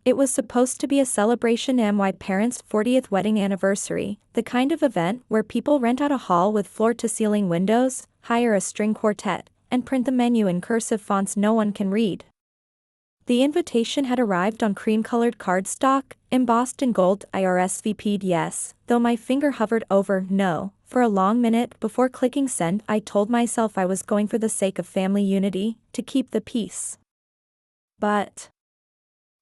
It was supposed to be a celebration of my parents' 40th wedding anniversary, the kind of event where people rent out a hall with floor-to-ceiling windows, hire a string quartet, and print the menu in cursive fonts no one can read. The invitation had arrived on cream-colored cardstock, embossed in gold. I RSVP'd yes, though my finger hovered over no. For a long minute before clicking send, I told myself I was going for the sake of family unity, to keep the peace. But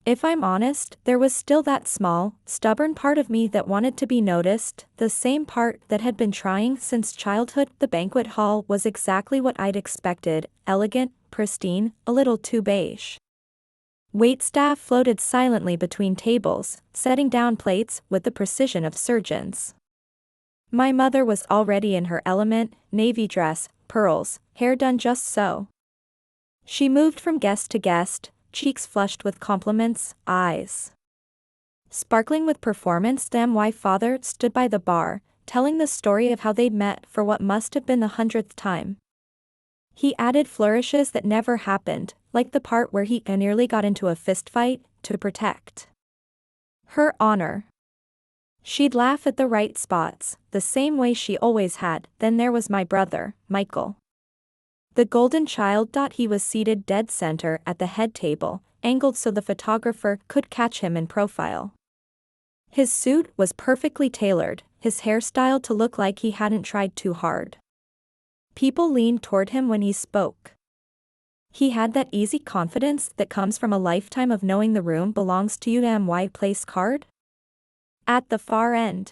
if I'm honest, there was still that small, stubborn part of me that wanted to be noticed, the same part that had been trying since childhood. The banquet hall was exactly what I'd expected, elegant, pristine, a little too beige. Waitstaff floated silently between tables, setting down plates with the precision of surgeons. My mother was already in her element, navy dress, pearls, hair done just so. She moved from guest to guest, cheeks flushed with compliments, eyes sparkling with performance. My father stood by the bar, telling the story of how they'd met for what must have been the 100th time. He added flourishes that never happened, like the part where he nearly got into a fistfight, to protect her honor. She'd laugh at the right spots, the same way she always had. Then there was my brother, Michael. The golden child. He was seated dead center at the head table, angled so the photographer could catch him in profile. His suit was perfectly tailored, his hairstyle to look like he hadn't tried too hard. People leaned toward him when he spoke. He had that easy confidence that comes from a lifetime of knowing the room belongs to you. My place card? At the far end,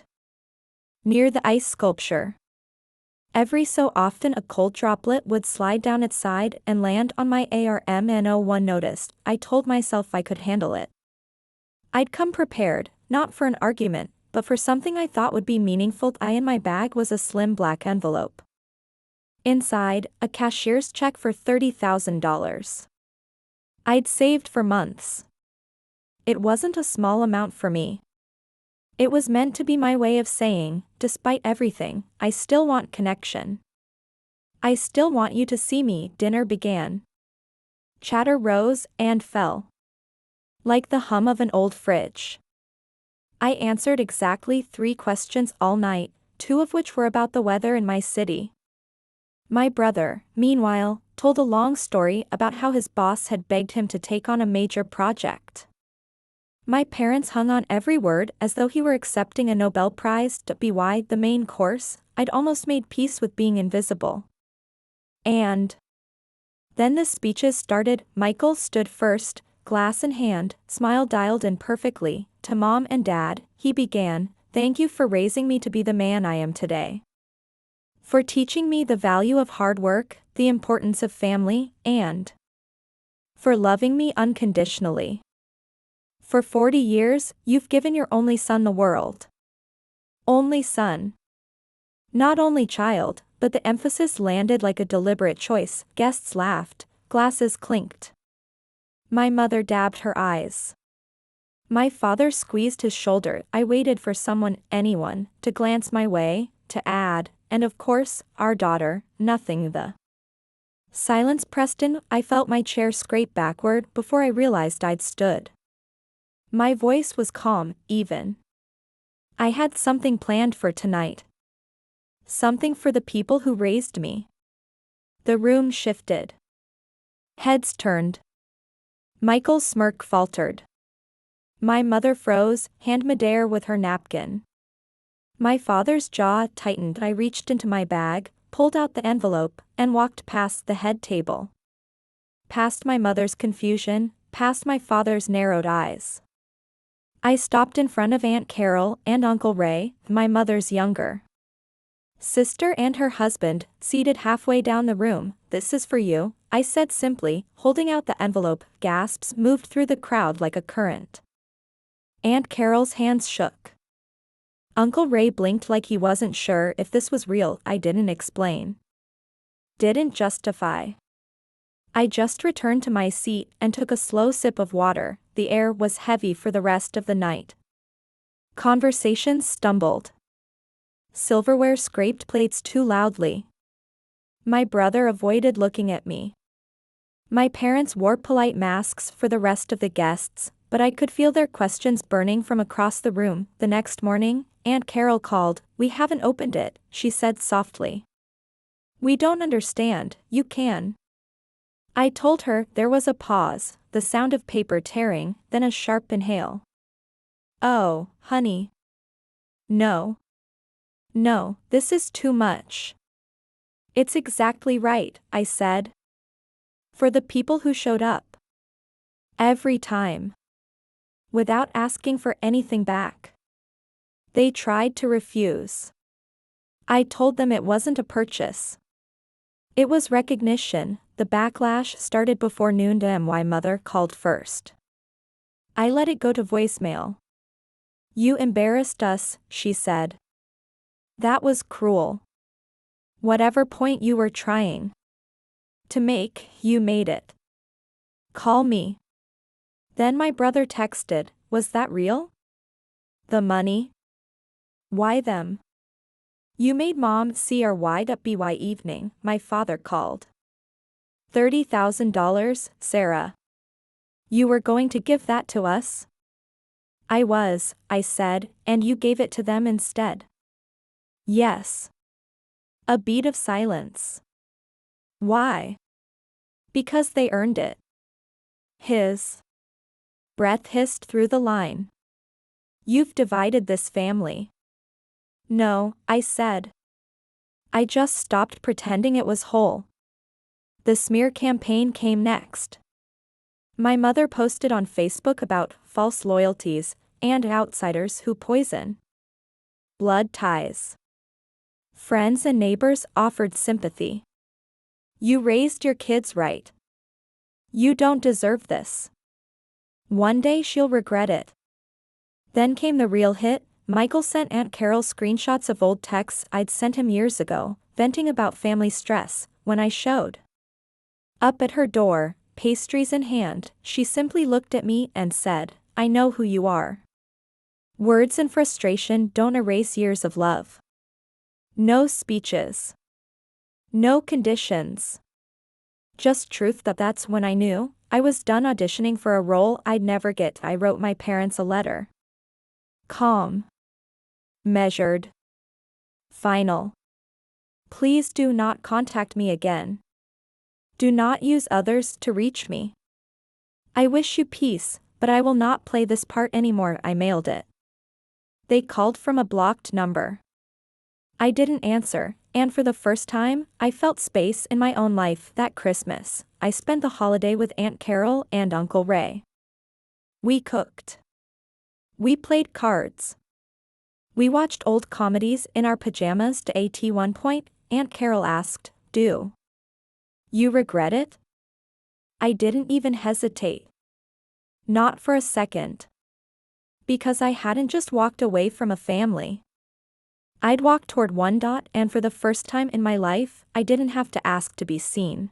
near the ice sculpture. Every so often a cold droplet would slide down its side and land on my arm. No one noticed. I told myself I could handle it. I'd come prepared, not for an argument, but for something I thought would be meaningful. In my bag was a slim black envelope. Inside, a cashier's check for $30,000. I'd saved for months. It wasn't a small amount for me. It was meant to be my way of saying, despite everything, I still want connection. I still want you to see me. Dinner began. Chatter rose and fell, like the hum of an old fridge. I answered exactly 3 questions all night, 2 of which were about the weather in my city. My brother, meanwhile, told a long story about how his boss had begged him to take on a major project. My parents hung on every word as though he were accepting a Nobel Prize. By the main course, I'd almost made peace with being invisible. And then the speeches started. Michael stood first, glass in hand, smile dialed in perfectly. To Mom and Dad, he began, "Thank you for raising me to be the man I am today. For teaching me the value of hard work, the importance of family, and for loving me unconditionally. For 40 years, you've given your only son the world." Only son. Not only child, but the emphasis landed like a deliberate choice. Guests laughed, glasses clinked. My mother dabbed her eyes. My father squeezed his shoulder. I waited for someone, anyone, to glance my way, to add, "And of course, our daughter." Nothing. The silence pressed in. I felt my chair scrape backward before I realized I'd stood. My voice was calm, even. I had something planned for tonight. Something for the people who raised me. The room shifted. Heads turned. Michael's smirk faltered. My mother froze, hand midair with her napkin. My father's jaw tightened. I reached into my bag, pulled out the envelope, and walked past the head table. Past my mother's confusion, past my father's narrowed eyes. I stopped in front of Aunt Carol and Uncle Ray, my mother's younger sister, and her husband, seated halfway down the room. "This is for you," I said simply, holding out the envelope. Gasps moved through the crowd like a current. Aunt Carol's hands shook. Uncle Ray blinked like he wasn't sure if this was real. I didn't explain. Didn't justify. I just returned to my seat and took a slow sip of water. The air was heavy for the rest of the night. Conversations stumbled. Silverware scraped plates too loudly. My brother avoided looking at me. My parents wore polite masks for the rest of the guests, but I could feel their questions burning from across the room. The next morning, Aunt Carol called. "We haven't opened it," she said softly. "We don't understand." "You can." I told her. There was a pause, the sound of paper tearing, then a sharp inhale. "Oh, honey. No. No, this is too much." "It's exactly right," I said. "For the people who showed up. Every time. Without asking for anything back. They tried to refuse. I told them it wasn't a purchase. It was recognition." The backlash started before noon. My mother called first. I let it go to voicemail. "You embarrassed us," she said. "That was cruel. Whatever point you were trying to make, you made it. Call me." Then my brother texted, "Was that real? The money? Why them? You made Mom CRY. Evening, my father called. $30,000, Sarah. You were going to give that to us?" "I was," I said, "and you gave it to them instead." "Yes." A beat of silence. "Why?" "Because they earned it." His breath hissed through the line. "You've divided this family." "No," I said. "I just stopped pretending it was whole." The smear campaign came next. My mother posted on Facebook about false loyalties and outsiders who poison blood ties. Friends and neighbors offered sympathy. "You raised your kids right. You don't deserve this. One day she'll regret it." Then came the real hit. Michael sent Aunt Carol screenshots of old texts I'd sent him years ago, venting about family stress. When I showed up at her door, pastries in hand, she simply looked at me and said, "I know who you are." Words and frustration don't erase years of love. No speeches. No conditions. Just truth. That's when I knew I was done auditioning for a role I'd never get. I wrote my parents a letter. Calm. Measured. Final. "Please do not contact me again. Do not use others to reach me. I wish you peace, but I will not play this part anymore." I mailed it. They called from a blocked number. I didn't answer, and for the first time, I felt space in my own life. That Christmas, I spent the holiday with Aunt Carol and Uncle Ray. We cooked. We played cards. We watched old comedies in our pajamas. At one point, Aunt Carol asked, "Do you regret it?" I didn't even hesitate. Not for a second. Because I hadn't just walked away from a family. I'd walked toward one. And for the first time in my life, I didn't have to ask to be seen.